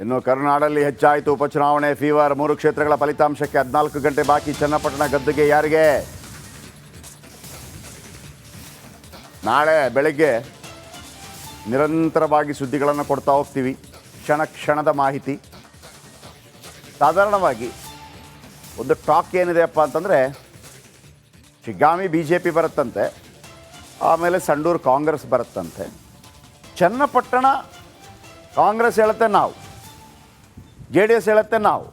ಇನ್ನು ಕರುನಾಡಲ್ಲಿ ಹೆಚ್ಚಾಯಿತು ಉಪಚುನಾವಣೆ ಫೀವರ್. 3 ಕ್ಷೇತ್ರಗಳ ಫಲಿತಾಂಶಕ್ಕೆ 14 ಗಂಟೆ ಬಾಕಿ. ಚನ್ನಪಟ್ಟಣ ಗದ್ದುಗೆ ಯಾರಿಗೆ? ನಾಳೆ ಬೆಳಗ್ಗೆ ನಿರಂತರವಾಗಿ ಸುದ್ದಿಗಳನ್ನು ಕೊಡ್ತಾ ಹೋಗ್ತೀವಿ. ಕ್ಷಣ ಕ್ಷಣದ ಮಾಹಿತಿ. ಸಾಧಾರಣವಾಗಿ ಒಂದು ಟಾಕ್ ಏನಿದೆಯಪ್ಪ ಅಂತಂದರೆ, ಶಿಗ್ಗಾಮಿ BJP ಬರುತ್ತಂತೆ, ಆಮೇಲೆ ಸಂಡೂರು ಕಾಂಗ್ರೆಸ್ ಬರುತ್ತಂತೆ, ಚನ್ನಪಟ್ಟಣ ಕಾಂಗ್ರೆಸ್ ಹೇಳುತ್ತೆ ನಾವು, JDS ಹೇಳುತ್ತೆ ನಾವು.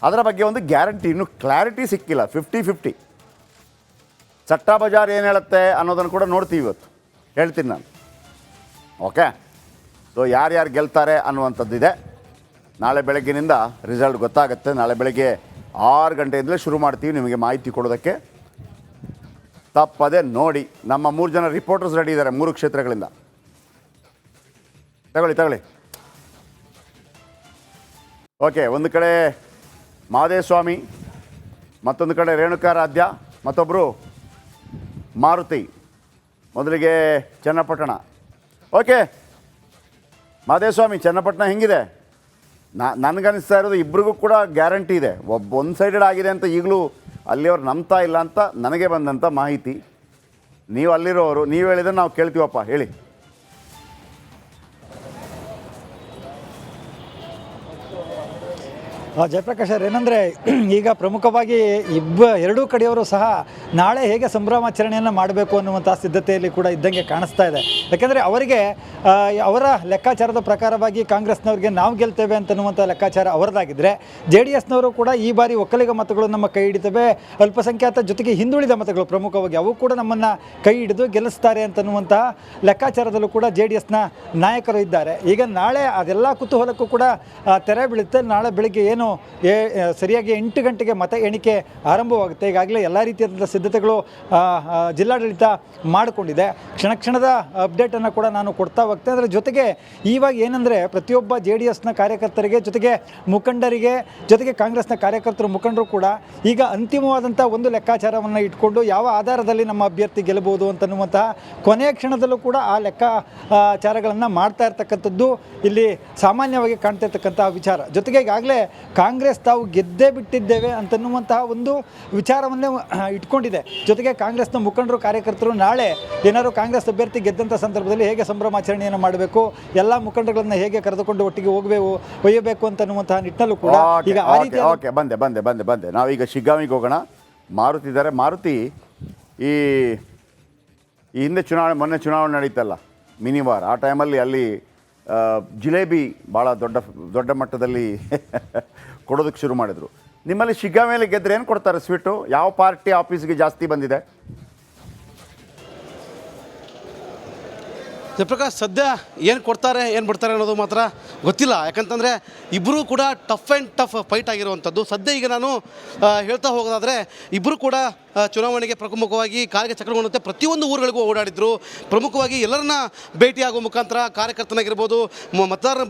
ಅದರ ಬಗ್ಗೆ ಒಂದು ಗ್ಯಾರಂಟಿ, ಇನ್ನೂ ಕ್ಲಾರಿಟಿ ಸಿಕ್ಕಿಲ್ಲ. 50-50. ಸಟ್ಟಾ ಬಜಾರ್ ಏನು ಹೇಳುತ್ತೆ ಅನ್ನೋದನ್ನು ಕೂಡ ನೋಡ್ತೀವಿ ಇವತ್ತು, ಹೇಳ್ತೀನಿ ನಾನು. ಓಕೆ, ಸೊ ಯಾರ್ಯಾರು ಗೆಲ್ತಾರೆ ಅನ್ನುವಂಥದ್ದಿದೆ. ನಾಳೆ ಬೆಳಗ್ಗಿನಿಂದ ರಿಸಲ್ಟ್ ಗೊತ್ತಾಗುತ್ತೆ. ನಾಳೆ ಬೆಳಗ್ಗೆ 6 ಗಂಟೆಯಿಂದಲೇ ಶುರು ಮಾಡ್ತೀವಿ ನಿಮಗೆ ಮಾಹಿತಿ ಕೊಡೋದಕ್ಕೆ. ತಪ್ಪದೆ ನೋಡಿ. ನಮ್ಮ 3 ಜನ ರಿಪೋರ್ಟರ್ಸ್ ರೆಡಿ ಇದ್ದಾರೆ 3 ಕ್ಷೇತ್ರಗಳಿಂದ. ತಗೊಳ್ಳಿ. ಓಕೆ, ಒಂದು ಕಡೆ ಮಹದೇವಸ್ವಾಮಿ, ಮತ್ತೊಂದು ಕಡೆ ರೇಣುಕಾರಾಧ್ಯ, ಮತ್ತೊಬ್ಬರು ಮಾರುತಿ. ಮೊದಲಿಗೆ ಚನ್ನಪಟ್ಟಣ. ಓಕೆ ಮಹದೇವಸ್ವಾಮಿ, ಚನ್ನಪಟ್ಟಣ ಹೆಂಗಿದೆ? ನನಗನ್ನಿಸ್ತಾ ಇರೋದು ಇಬ್ರಿಗೂ ಕೂಡ ಗ್ಯಾರಂಟಿ ಇದೆ. ಒಂದು ಸೈಡೆಡ್ ಆಗಿದೆ ಅಂತ ಈಗಲೂ ಅಲ್ಲಿಯವ್ರು ನಂಬ್ತಾ ಇಲ್ಲ ಅಂತ ನನಗೆ ಬಂದಂಥ ಮಾಹಿತಿ. ನೀವು ಅಲ್ಲಿರೋರು, ನೀವು ಹೇಳಿದ್ರೆ ನಾವು ಕೇಳ್ತೀವಪ್ಪ, ಹೇಳಿ. ಜಯಪ್ರಕಾಶ್ ಅವ್ರು, ಏನಂದರೆ ಈಗ ಪ್ರಮುಖವಾಗಿ ಎರಡೂ ಕಡೆಯವರು ಸಹ ನಾಳೆ ಹೇಗೆ ಸಂಭ್ರಮಾಚರಣೆಯನ್ನು ಮಾಡಬೇಕು ಅನ್ನುವಂಥ ಸಿದ್ಧತೆಯಲ್ಲಿ ಕೂಡ ಇದ್ದಂಗೆ ಕಾಣಿಸ್ತಾ ಇದೆ. ಯಾಕೆಂದರೆ ಅವರಿಗೆ ಅವರ ಲೆಕ್ಕಾಚಾರದ ಪ್ರಕಾರವಾಗಿ ಕಾಂಗ್ರೆಸ್ನವ್ರಿಗೆ ನಾವು ಗೆಲ್ತೇವೆ ಅಂತನ್ನುವಂಥ ಲೆಕ್ಕಾಚಾರ ಅವರದಾಗಿದ್ದರೆ, JDSನವರು ಕೂಡ ಈ ಬಾರಿ ಒಕ್ಕಲಿಗ ಮತಗಳು ನಮ್ಮ ಕೈ ಹಿಡಿತವೆ, ಅಲ್ಪಸಂಖ್ಯಾತ ಜೊತೆಗೆ ಹಿಂದುಳಿದ ಮತಗಳು ಪ್ರಮುಖವಾಗಿ ಅವು ಕೂಡ ನಮ್ಮನ್ನು ಕೈ ಹಿಡಿದು ಗೆಲ್ಲಿಸ್ತಾರೆ ಅಂತನ್ನುವಂತಹ ಲೆಕ್ಕಾಚಾರದಲ್ಲೂ ಕೂಡ JDSನ ನಾಯಕರು ಇದ್ದಾರೆ. ಈಗ ನಾಳೆ ಅದೆಲ್ಲ ಕುತೂಹಲಕ್ಕೂ ಕೂಡ ತೆರೆ ಬೀಳುತ್ತೆ. ನಾಳೆ ಬೆಳಿಗ್ಗೆ ಏನು ಸರಿಯಾಗಿ 8 ಗಂಟೆಗೆ ಮತ ಎಣಿಕೆ ಆರಂಭವಾಗುತ್ತೆ. ಈಗಾಗಲೇ ಎಲ್ಲ ರೀತಿಯಾದಂಥ ಸಿದ್ಧತೆಗಳು ಜಿಲ್ಲಾಡಳಿತ ಮಾಡಿಕೊಂಡಿದೆ. ಕ್ಷಣದ ಅಪ್ಡೇಟನ್ನು ಕೂಡ ನಾನು ಕೊಡ್ತಾ ಹೋಗ್ತೇನೆ. ಅದರ ಜೊತೆಗೆ ಇವಾಗ ಏನಂದರೆ, ಪ್ರತಿಯೊಬ್ಬ JDSನ ಕಾರ್ಯಕರ್ತರಿಗೆ, ಜೊತೆಗೆ ಮುಖಂಡರಿಗೆ, ಜೊತೆಗೆ ಕಾಂಗ್ರೆಸ್ನ ಕಾರ್ಯಕರ್ತರು ಮುಖಂಡರು ಕೂಡ ಈಗ ಅಂತಿಮವಾದಂಥ ಒಂದು ಲೆಕ್ಕಾಚಾರವನ್ನು ಇಟ್ಕೊಂಡು ಯಾವ ಆಧಾರದಲ್ಲಿ ನಮ್ಮ ಅಭ್ಯರ್ಥಿ ಗೆಲ್ಲಬಹುದು ಅಂತನ್ನುವಂತಹ ಕೊನೆಯ ಕ್ಷಣದಲ್ಲೂ ಕೂಡ ಆ ಲೆಕ್ಕಾಚಾರಗಳನ್ನು ಮಾಡ್ತಾ ಇರ್ತಕ್ಕಂಥದ್ದು ಇಲ್ಲಿ ಸಾಮಾನ್ಯವಾಗಿ ಕಾಣ್ತಾ ಇರ್ತಕ್ಕಂಥ ವಿಚಾರ. ಜೊತೆಗೆ ಈಗಾಗಲೇ ಕಾಂಗ್ರೆಸ್ ತಾವು ಗೆದ್ದೇ ಬಿಟ್ಟಿದ್ದೇವೆ ಅಂತನ್ನುವಂತಹ ಒಂದು ವಿಚಾರವನ್ನೇ ಇಟ್ಕೊಂಡಿದೆ. ಜೊತೆಗೆ ಕಾಂಗ್ರೆಸ್ನ ಮುಖಂಡರು, ಕಾರ್ಯಕರ್ತರು ನಾಳೆ ಏನಾದರೂ ಕಾಂಗ್ರೆಸ್ ಅಭ್ಯರ್ಥಿ ಗೆದ್ದಂಥ ಸಂದರ್ಭದಲ್ಲಿ ಹೇಗೆ ಸಂಭ್ರಮಾಚರಣೆಯನ್ನು ಮಾಡಬೇಕು, ಎಲ್ಲ ಮುಖಂಡರುಗಳನ್ನ ಹೇಗೆ ಕರೆದುಕೊಂಡು ಒಟ್ಟಿಗೆ ಒಯ್ಯಬೇಕು ಅಂತನ್ನುವಂತಹ ನಿಟ್ಟಿನಲ್ಲೂ ಕೂಡ ಈಗ ಆ ರೀತಿ. ಓಕೆ, ಬಂದೆ. ನಾವೀಗ ಶಿಗ್ಗಾಮಿಗೆ ಹೋಗೋಣ. ಮಾರುತಿ ಇದ್ದಾರೆ. ಮಾರುತಿ, ಈ ಹಿಂದೆ ಮೊನ್ನೆ ಚುನಾವಣೆ ನಡೀತಲ್ಲ, ಮಿನಿವಾರ್, ಆ ಟೈಮಲ್ಲಿ ಅಲ್ಲಿ ಜಿಲೇಬಿ ಭಾಳ ದೊಡ್ಡ ಮಟ್ಟದಲ್ಲಿ ಕೊಡೋದಕ್ಕೆ ಶುರು ಮಾಡಿದರು. ನಿಮ್ಮಲ್ಲಿ ಶಿಗ್ಗಾಮಿಯಲ್ಲಿ ಗೆದ್ದರೆ ಏನು ಕೊಡ್ತಾರೆ ಸ್ವೀಟು? ಯಾವ ಪಾರ್ಟಿ ಆಫೀಸ್ಗೆ ಜಾಸ್ತಿ ಬಂದಿದೆ? ಜಯಪ್ರಕಾಶ್, ಸದ್ಯ ಏನು ಕೊಡ್ತಾರೆ ಏನು ಬಿಡ್ತಾರೆ ಅನ್ನೋದು ಮಾತ್ರ ಗೊತ್ತಿಲ್ಲ. ಯಾಕಂತಂದರೆ ಇಬ್ಬರೂ ಕೂಡ ಟಫ್ ಫೈಟ್ ಆಗಿರುವಂಥದ್ದು. ಸದ್ಯ ಈಗ ನಾನು ಹೇಳ್ತಾ ಹೋಗೋದಾದರೆ, ಇಬ್ಬರು ಕೂಡ ಚುನಾವಣೆಗೆ ಪ್ರಮುಖವಾಗಿ ಕಾಲಿಗೆ ಚಕ್ರಗೊಂಡಂತೆ ಪ್ರತಿಯೊಂದು ಊರುಗಳಿಗೂ ಓಡಾಡಿದ್ರು. ಪ್ರಮುಖವಾಗಿ ಎಲ್ಲರನ್ನ ಭೇಟಿಯಾಗುವ ಮುಖಾಂತರ ಕಾರ್ಯಕರ್ತನಾಗಿರ್ಬೋದು, ಮತದಾರರ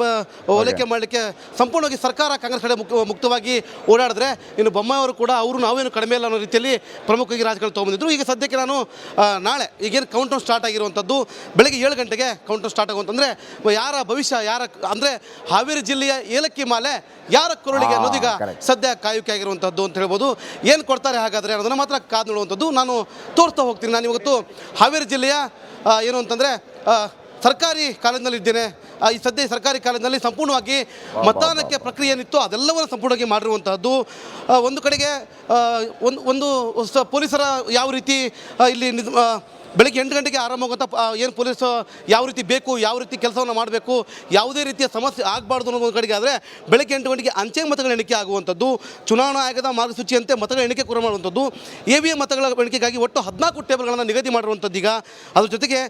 ಓಲೈಕೆ ಮಾಡಲಿಕ್ಕೆ ಸಂಪೂರ್ಣವಾಗಿ ಸರ್ಕಾರ ಕಾಂಗ್ರೆಸ್ ಕಡೆ ಮುಕ್ತವಾಗಿ ಓಡಾಡಿದ್ರೆ, ಇನ್ನು ಬೊಮ್ಮಾಯಿಯವರು ಕೂಡ ನಾವೇನು ಕಡಿಮೆ ಇಲ್ಲ ಅನ್ನೋ ರೀತಿಯಲ್ಲಿ ಪ್ರಮುಖವಾಗಿ ರಾಜಕಾರಣ ತೊಗೊಂಬಂದಿದ್ರು. ಈಗ ಸದ್ಯಕ್ಕೆ ನಾನು ನಾಳೆ ಈಗೇನು ಕೌಂಟೌನ್ ಸ್ಟಾರ್ಟ್ ಆಗಿರುವಂಥದ್ದು, ಬೆಳಗ್ಗೆ 7 ಗಂಟೆಗೆ ಕೌಂಟೌನ್ ಸ್ಟಾರ್ಟ್ ಆಗುವಂತಂದರೆ ಯಾರ ಭವಿಷ್ಯ, ಅಂದರೆ ಹಾವೇರಿ ಜಿಲ್ಲೆಯ ಏಲಕ್ಕಿ ಮಾಲೆ ಯಾರ ಕೊರಳಿಗೆ ಅನ್ನೋದೀಗ ಸದ್ಯ ಕಾಯುಕೆ ಆಗಿರುವಂಥದ್ದು ಅಂತ ಹೇಳ್ಬೋದು. ಏನು ಕೊಡ್ತಾರೆ ಹಾಗಾದರೆ ಅನ್ನೋದನ್ನು ಮಾತ್ರ ಕಾದು ನೋಡುವಂಥದ್ದು. ನಾನು ತೋರಿಸ್ತಾ ಹೋಗ್ತೀನಿ. ನಾನು ಇವತ್ತು ಹಾವೇರಿ ಜಿಲ್ಲೆಯ ಏನು ಅಂತಂದರೆ ಸರ್ಕಾರಿ ಕಾಲೇಜಿನಲ್ಲಿದ್ದೇನೆ. ಈ ಸದ್ಯ ಸರ್ಕಾರಿ ಕಾಲೇಜಿನಲ್ಲಿ ಸಂಪೂರ್ಣವಾಗಿ ಮತದಾನಕ್ಕೆ ಪ್ರಕ್ರಿಯೆ ಏನಿತ್ತು ಅದೆಲ್ಲವನ್ನು ಸಂಪೂರ್ಣವಾಗಿ ಮಾಡಿರುವಂತಹದ್ದು. ಒಂದು ಕಡೆಗೆ ಒಂದು ಪೊಲೀಸರ ಯಾವ ರೀತಿ ಇಲ್ಲಿ ಬೆಳಗ್ಗೆ 8 ಗಂಟೆಗೆ ಆರಂಭವಾಗುವಂಥ ಏನು ಪೊಲೀಸು ಯಾವ ರೀತಿ ಬೇಕು, ಯಾವ ರೀತಿ ಕೆಲಸವನ್ನು ಮಾಡಬೇಕು, ಯಾವುದೇ ರೀತಿಯ ಸಮಸ್ಯೆ ಆಗಬಾರ್ದು ಅನ್ನೋ ಒಂದು ಕಡೆಗೆ ಆದರೆ ಬೆಳಗ್ಗೆ 8 ಗಂಟೆಗೆ ಅಂಚೆ ಮತಗಳ ಎಣಿಕೆ ಆಗುವಂಥದ್ದು, ಚುನಾವಣಾ ಆಯೋಗದ ಮಾರ್ಗಸೂಚಿಯಂತೆ ಮತಗಳ ಎಣಿಕೆ ಕೂಡ ಮಾಡುವಂಥದ್ದು, EVM ಮತಗಳ ಎಣಿಕೆಗಾಗಿ ಒಟ್ಟು 14 ಟೇಬಲ್ಗಳನ್ನು ನಿಗದಿ ಮಾಡಿರುವಂಥದ್ದು. ಈಗ ಅದ್ರ ಜೊತೆಗೆ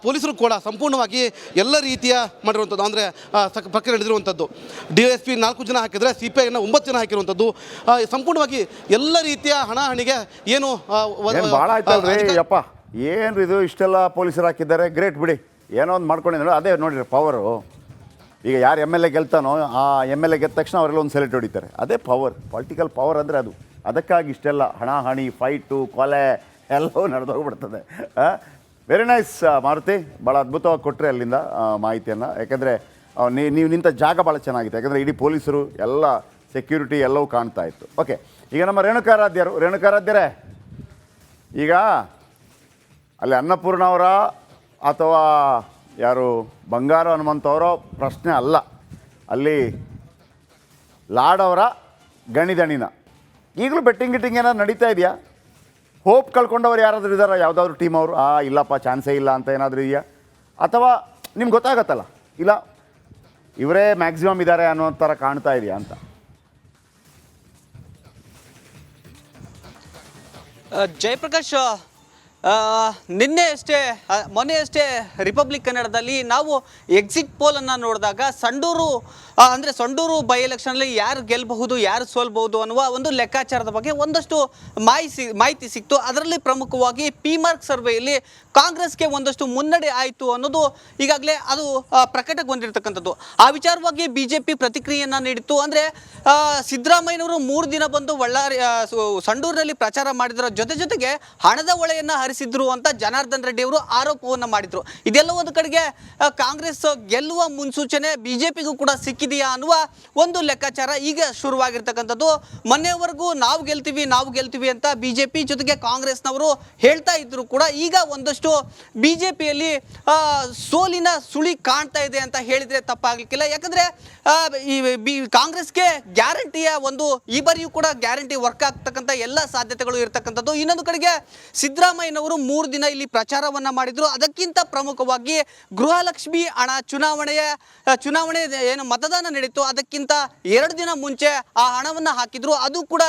ಪೊಲೀಸರು ಕೂಡ ಸಂಪೂರ್ಣವಾಗಿ ಎಲ್ಲ ರೀತಿಯ ಮಾಡಿರುವಂಥದ್ದು, ಅಂದರೆ ಪ್ರಕ್ರಿಯೆ ನಡೆದಿರುವಂಥದ್ದು. DSP 4 ಜನ ಹಾಕಿದರೆ CPIನ 9 ಜನ ಹಾಕಿರುವಂಥದ್ದು. ಸಂಪೂರ್ಣವಾಗಿ ಎಲ್ಲ ರೀತಿಯ ಹಣಾಹಣಿಗೆ ಏನು ಭಾಳ ಆಯ್ತಲ್ರಿ. ಏನು ಇದು ಇಷ್ಟೆಲ್ಲ ಪೊಲೀಸರು ಹಾಕಿದ್ದಾರೆ, ಗ್ರೇಟ್ ಬಿಡಿ. ಏನೋ ಒಂದು ಮಾಡ್ಕೊಂಡಿದ್ರು, ಅದೇ ನೋಡಿರಿ ಪವರು. ಈಗ ಯಾರು MLA ಗೆಲ್ತಾನೋ ಆ MLA ಗೆದ್ದ ತಕ್ಷಣ ಅವರೆಲ್ಲ ಒಂದು ಸೆಲೆಕ್ಟ್ ಹೊಡಿತಾರೆ. ಅದೇ ಪವರ್, ಪೊಲಿಟಿಕಲ್ ಪವರ್ ಅಂದರೆ ಅದು. ಅದಕ್ಕಾಗಿ ಇಷ್ಟೆಲ್ಲ ಹಣಾಹಣಿ, ಫೈಟು, ಕೊಲೆ ಎಲ್ಲವೂ ನಡೆದೋಗ್ಬಿಡ್ತದೆ. ವೆರಿ ನೈಸ್ ಮಾರುತಿ, ಭಾಳ ಅದ್ಭುತವಾಗಿ ಕೊಟ್ಟರೆ ಅಲ್ಲಿಂದ ಮಾಹಿತಿಯನ್ನು. ಯಾಕೆಂದರೆ ನೀವು ನಿಂತ ಜಾಗ ಭಾಳ ಚೆನ್ನಾಗಿತ್ತು, ಯಾಕಂದರೆ ಇಡೀ ಪೊಲೀಸರು ಎಲ್ಲ ಸೆಕ್ಯೂರಿಟಿ ಎಲ್ಲವೂ ಕಾಣ್ತಾ ಇತ್ತು. ಓಕೆ, ಈಗ ನಮ್ಮ ರೇಣುಕಾರಾಧ್ಯರೇ, ಈಗ ಅಲ್ಲಿ ಅನ್ನಪೂರ್ಣ ಅವರ ಅಥವಾ ಯಾರು ಬಂಗಾರ ಹನುಮಂತವರ ಪ್ರಶ್ನೆ ಅಲ್ಲ, ಅಲ್ಲಿ ಲಾಡವರ ಗಣಿದಣಿನ. ಈಗಲೂ ಬೆಟ್ಟಿಂಗ್ ಗಿಟ್ಟಿಂಗ್ ಏನಾದ್ರು ನಡೀತಾ ಇದೆಯಾ? ಹೋಪ್ ಕಳ್ಕೊಂಡವ್ರು ಯಾರಾದರೂ ಇದ್ದಾರಾ? ಯಾವುದಾದ್ರೂ ಟೀಮ್ ಅವರು ಇಲ್ಲಪ್ಪ ಚಾನ್ಸೇ ಇಲ್ಲ ಅಂತ ಏನಾದರೂ ಇದೆಯಾ? ಅಥವಾ ನಿಮ್ಗೆ ಗೊತ್ತಾಗತ್ತಲ್ಲ, ಇಲ್ಲ ಇವರೇ ಮ್ಯಾಕ್ಸಿಮಮ್ ಇದ್ದಾರೆ ಅನ್ನೋ ಥರ ಕಾಣ್ತಾ ಇದೆಯಾ ಅಂತ? ಜಯಪ್ರಕಾಶ್, ಮೊನ್ನೆ ಅಷ್ಟೇ ರಿಪಬ್ಲಿಕ್ ಕನ್ನಡದಲ್ಲಿ ನಾವು ಎಕ್ಸಿಟ್ ಪೋಲನ್ನು ನೋಡಿದಾಗ ಸಂಡೂರು ಬೈ ಎಲೆಕ್ಷನಲ್ಲಿ ಯಾರು ಗೆಲ್ಲಬಹುದು ಯಾರು ಸೋಲ್ಬಹುದು ಅನ್ನುವ ಒಂದು ಲೆಕ್ಕಾಚಾರದ ಬಗ್ಗೆ ಒಂದಷ್ಟು ಮಾಹಿತಿ ಸಿಕ್ತು. ಅದರಲ್ಲಿ ಪ್ರಮುಖವಾಗಿ ಪಿ ಮಾರ್ಕ್ ಸರ್ವೆಯಲ್ಲಿ ಕಾಂಗ್ರೆಸ್ಗೆ ಒಂದಷ್ಟು ಮುನ್ನಡೆ ಆಯಿತು ಅನ್ನೋದು ಈಗಾಗಲೇ ಅದು ಪ್ರಕಟಗೊಂಡಿರ್ತಕ್ಕಂಥದ್ದು. ಆ ವಿಚಾರವಾಗಿ ಬಿಜೆಪಿ ಪ್ರತಿಕ್ರಿಯೆಯನ್ನು ನೀಡಿತ್ತು. ಅಂದರೆ ಸಿದ್ದರಾಮಯ್ಯನವರು 3 ದಿನ ಬಂದು ಸಂಡೂರಿನಲ್ಲಿ ಪ್ರಚಾರ ಮಾಡಿದರ ಜೊತೆಗೆ ಹಣದ ಹೊಳೆಯನ್ನು ಹರಿಸಿದ್ರು ಅಂತ ಜನಾರ್ದನ್ ರೆಡ್ಡಿ ಅವರು ಆರೋಪವನ್ನು ಮಾಡಿದ್ರು. ಇದೆಲ್ಲ ಒಂದು ಕಡೆಗೆ ಕಾಂಗ್ರೆಸ್ ಗೆಲ್ಲುವ ಮುನ್ಸೂಚನೆ ಬಿಜೆಪಿಗೂ ಕೂಡ ಸಿಕ್ಕಿದೆಯಾ ಅನ್ನುವ ಒಂದು ಲೆಕ್ಕಾಚಾರ ಈಗ ಶುರುವಾಗಿರ್ತಕ್ಕಂಥದ್ದು. ಮೊನ್ನೆವರೆಗೂ ನಾವು ಗೆಲ್ತೀವಿ ಅಂತ ಬಿಜೆಪಿ ಜೊತೆಗೆ ಕಾಂಗ್ರೆಸ್ನವರು ಹೇಳ್ತಾ ಇದ್ರು ಕೂಡ ಈಗ ಒಂದಷ್ಟು ಬಿಜೆಪಿಯಲ್ಲಿ ಸೋಲಿನ ಸುಳಿ ಕಾಣ್ತಾ ಇದೆ ಅಂತ ಹೇಳಿದ್ರೆ ತಪ್ಪಾಗಲಿಕ್ಕಿಲ್ಲ. ಯಾಕಂದ್ರೆ ಕಾಂಗ್ರೆಸ್ಗೆ ಗ್ಯಾರಂಟಿಯ ಈ ಬಾರಿಯೂ ಕೂಡ ಗ್ಯಾರಂಟಿ ವರ್ಕ್ ಆಗ್ತಕ್ಕಂಥ ಎಲ್ಲ ಸಾಧ್ಯತೆಗಳು ಇರತಕ್ಕಂಥದ್ದು. ಇನ್ನೊಂದು ಕಡೆಗೆ ಸಿದ್ದರಾಮಯ್ಯನವರು 3 ದಿನ ಇಲ್ಲಿ ಪ್ರಚಾರವನ್ನ ಮಾಡಿದ್ರು. ಅದಕ್ಕಿಂತ ಪ್ರಮುಖವಾಗಿ ಗೃಹಲಕ್ಷ್ಮಿ ಹಣ ಚುನಾವಣೆ ಏನು ಮತದಾನ ನಡೀತು ಅದಕ್ಕಿಂತ 2 ದಿನ ಮುಂಚೆ ಆ ಹಣವನ್ನು ಹಾಕಿದ್ರು. ಅದು ಕೂಡ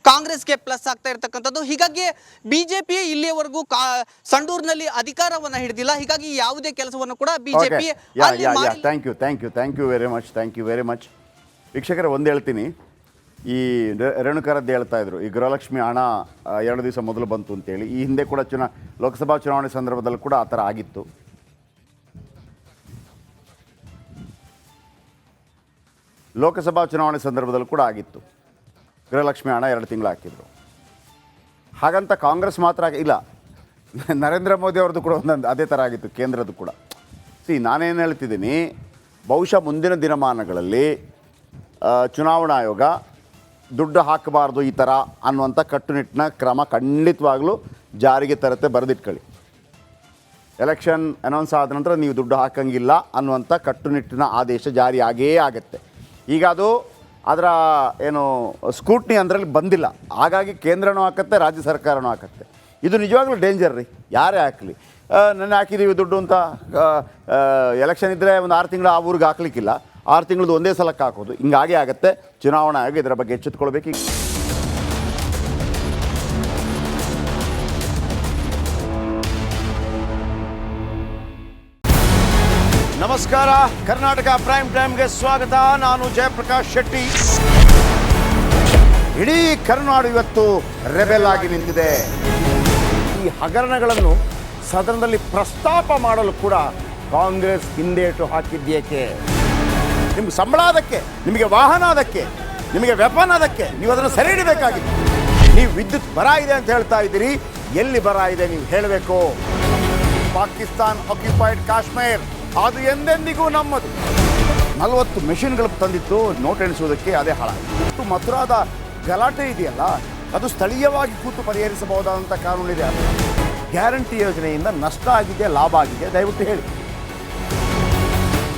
ಕಾಂಗ್ರೆಸ್ಗೆ ಪ್ಲಸ್ ಆಗ್ತಾ ಇರತಕ್ಕಂಥದ್ದು. ಹೀಗಾಗಿ ಬಿಜೆಪಿ ಇಲ್ಲಿಯವರೆಗೂ ಸಂಡೂರಿನಲ್ಲಿ ಅಧಿಕಾರವನ್ನ ಹಿಡಿದಿಲ್ಲ. ಹೀಗಾಗಿ ಯಾವುದೇ ಕೆಲಸವನ್ನು ಕೂಡ BJP thank you very much ವೀಕ್ಷಕರೇ, ಒಂದು ಹೇಳ್ತೀನಿ, ಈ ರೇಣುಕಾರದ್ದು ಹೇಳ್ತಾ ಇದ್ರು ಈ ಗೃಹಲಕ್ಷ್ಮಿ ಹಣ 2 ದಿವಸ ಮೊದಲು ಬಂತು ಅಂತೇಳಿ. ಈ ಹಿಂದೆ ಕೂಡ ಲೋಕಸಭಾ ಚುನಾವಣೆ ಸಂದರ್ಭದಲ್ಲಿ ಕೂಡ ಆ ಥರ ಆಗಿತ್ತು. ಗೃಹಲಕ್ಷ್ಮಿ ಹಣ 2 ತಿಂಗಳು ಹಾಕಿದ್ರು. ಹಾಗಂತ ಕಾಂಗ್ರೆಸ್ ಮಾತ್ರ ಇಲ್ಲ, ನರೇಂದ್ರ ಮೋದಿ ಅವ್ರದ್ದು ಕೂಡ ಒಂದೊಂದು ಅದೇ ಥರ ಆಗಿತ್ತು, ಕೇಂದ್ರದ್ದು ಕೂಡ. ನಾನೇನು ಹೇಳ್ತಿದ್ದೀನಿ, ಬಹುಶಃ ಮುಂದಿನ ದಿನಮಾನಗಳಲ್ಲಿ ಚುನಾವಣಾ ಆಯೋಗ ದುಡ್ಡು ಹಾಕಬಾರ್ದು ಈ ಥರ ಅನ್ನುವಂಥ ಕಟ್ಟುನಿಟ್ಟಿನ ಕ್ರಮ ಖಂಡಿತವಾಗ್ಲೂ ಜಾರಿಗೆ ತರುತ್ತೆ. ಬರೆದಿಟ್ಕೊಳ್ಳಿ, ಎಲೆಕ್ಷನ್ ಅನೌನ್ಸ್ ಆದ ನಂತರ ನೀವು ದುಡ್ಡು ಹಾಕಂಗಿಲ್ಲ ಅನ್ನುವಂಥ ಕಟ್ಟುನಿಟ್ಟಿನ ಆದೇಶ ಜಾರಿ ಆಗುತ್ತೆ. ಈಗ ಅದು ಅದರ ಏನು ಸ್ಕೂಟ್ನಿ ಅದರಲ್ಲಿ ಬಂದಿಲ್ಲ, ಹಾಗಾಗಿ ಕೇಂದ್ರನೂ ಹಾಕತ್ತೆ, ರಾಜ್ಯ ಸರ್ಕಾರನೂ ಹಾಕತ್ತೆ. ಇದು ನಿಜವಾಗ್ಲೂ ಡೇಂಜರ್ ರೀ, ಯಾರೇ ಹಾಕಲಿ. ನನ್ನ ಹಾಕಿದ್ದೀವಿ ದುಡ್ಡು ಅಂತ ಎಲೆಕ್ಷನ್ ಇದ್ದರೆ ಒಂದು 6 ತಿಂಗಳು ಆ ಊರಿಗೆ ಹಾಕ್ಲಿಕ್ಕಿಲ್ಲ, 6 ತಿಂಗಳದ್ದು ಒಂದೇ ಸಲಕ್ಕೆ ಹಾಕೋದು, ಹಿಂಗಾಗೇ ಆಗುತ್ತೆ. ಚುನಾವಣಾ ಆಯೋಗ ಇದರ ಬಗ್ಗೆ ಎಚ್ಚೆತ್ತುಕೊಳ್ಬೇಕು. ನಮಸ್ಕಾರ, ಕರ್ನಾಟಕ ಪ್ರೈಮ್ ಟೈಮ್ಗೆ ಸ್ವಾಗತ. ನಾನು ಜಯಪ್ರಕಾಶ್ ಶೆಟ್ಟಿ. ಇಡೀ ಕರ್ನಾಡು ಇವತ್ತು ರೆಬೆಲ್ ಆಗಿ ನಿಂತಿದೆ. ಈ ಹಗರಣಗಳನ್ನು ಸದನದಲ್ಲಿ ಪ್ರಸ್ತಾಪ ಮಾಡಲು ಕೂಡ ಕಾಂಗ್ರೆಸ್ ಹಿಂದೇಟು ಹಾಕಿದ್ದೇಕೆ? ನಿಮ್ಗೆ ಸಂಬಳ ಅದಕ್ಕೆ, ನಿಮಗೆ ವಾಹನ ಅದಕ್ಕೆ, ನಿಮಗೆ ವೆಪನ್ ಅದಕ್ಕೆ, ನೀವು ಅದನ್ನು ಸೆರೆ ಹಿಡಿಬೇಕಾಗಿತ್ತು. ನೀವು ವಿದ್ಯುತ್ ಬರ ಇದೆ ಅಂತ ಹೇಳ್ತಾ ಇದ್ದೀರಿ, ಎಲ್ಲಿ ಬರ ಇದೆ ನೀವು ಹೇಳಬೇಕು. ಪಾಕಿಸ್ತಾನ್ ಆಕ್ಯುಪೈಡ್ ಕಾಶ್ಮೀರ್ ಅದು ಎಂದೆಂದಿಗೂ ನಮ್ಮದು. 40 ಮೆಷಿನ್ಗಳು ತಂದಿತ್ತು ನೋಟ್ ಎಣಿಸುವುದಕ್ಕೆ, ಅದೇ ಹಾಳಾಯಿತು. ಮಥುರಾದ ಗಲಾಟೆ ಇದೆಯಲ್ಲ, ಅದು ಸ್ಥಳೀಯವಾಗಿ ಕೂತು ಪರಿಹರಿಸಬಹುದಾದಂಥ ಕಾನೂನಿದೆ. ಗ್ಯಾರಂಟಿ ಯೋಜನೆಯಿಂದ ನಷ್ಟ ಆಗಿದೆ, ಲಾಭ ಆಗಿದೆ, ದಯವಿಟ್ಟು ಹೇಳಿ.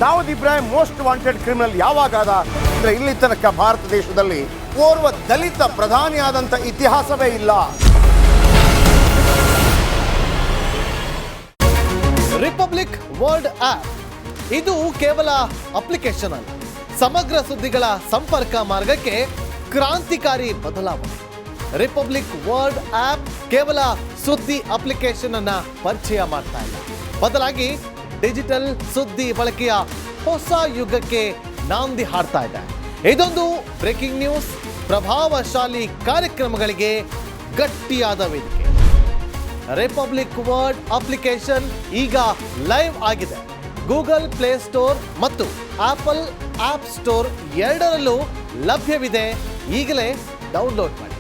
Dawood Ibrahim most wanted criminal ಯಾವಾಗಾದ ಅಂದರೆ ಇಲ್ಲಿ ತನಕ ಭಾರತ ದೇಶದಲ್ಲಿ ಓರ್ವ ದಲಿತ ಪ್ರಧಾನಿಯಾದಂಥ ಇತಿಹಾಸವೇ ಇಲ್ಲ. ರಿಪಬ್ಲಿಕ್ ವರ್ಲ್ಡ್ ಆಪ್ ಇದು ಕೇವಲ ಅಪ್ಲಿಕೇಶನ್ ಅಲ್ಲ, ಸಮಗ್ರ ಸುದ್ದಿಗಳ ಸಂಪರ್ಕ ಮಾರ್ಗಕ್ಕೆ ಕ್ರಾಂತಿಕಾರಿ ಬದಲಾವಣೆ. ರಿಪಬ್ಲಿಕ್ ವರ್ಲ್ಡ್ ಆಪ್ ಕೇವಲ ಸುದ್ದಿ ಅಪ್ಲಿಕೇಶನ್ ಅನ್ನ ಪರಿಚಯ ಮಾಡ್ತಾ ಇಲ್ಲ, ಬದಲಾಗಿ ಡಿಜಿಟಲ್ ಸುದ್ದಿ ಬಳಕೆಯ ಹೊಸ ಯುಗಕ್ಕೆ ನಾಂದಿ ಹಾಡ್ತಾ ಇದೆ. ಇದೊಂದು ಬ್ರೇಕಿಂಗ್ ನ್ಯೂಸ್, ಪ್ರಭಾವಶಾಲಿ ಕಾರ್ಯಕ್ರಮಗಳಿಗೆ ಗಟ್ಟಿಯಾದ ವೇದಿಕೆ. ರಿಪಬ್ಲಿಕ್ ವರ್ಲ್ಡ್ ಅಪ್ಲಿಕೇಶನ್ ಈಗ ಲೈವ್ ಆಗಿದೆ. ಗೂಗಲ್ ಪ್ಲೇ ಸ್ಟೋರ್ ಮತ್ತು ಆಪಲ್ ಆಪ್ ಸ್ಟೋರ್ ಎರಡರಲ್ಲೂ ಲಭ್ಯವಿದೆ. ಈಗಲೇ ಡೌನ್ಲೋಡ್ ಮಾಡಿ.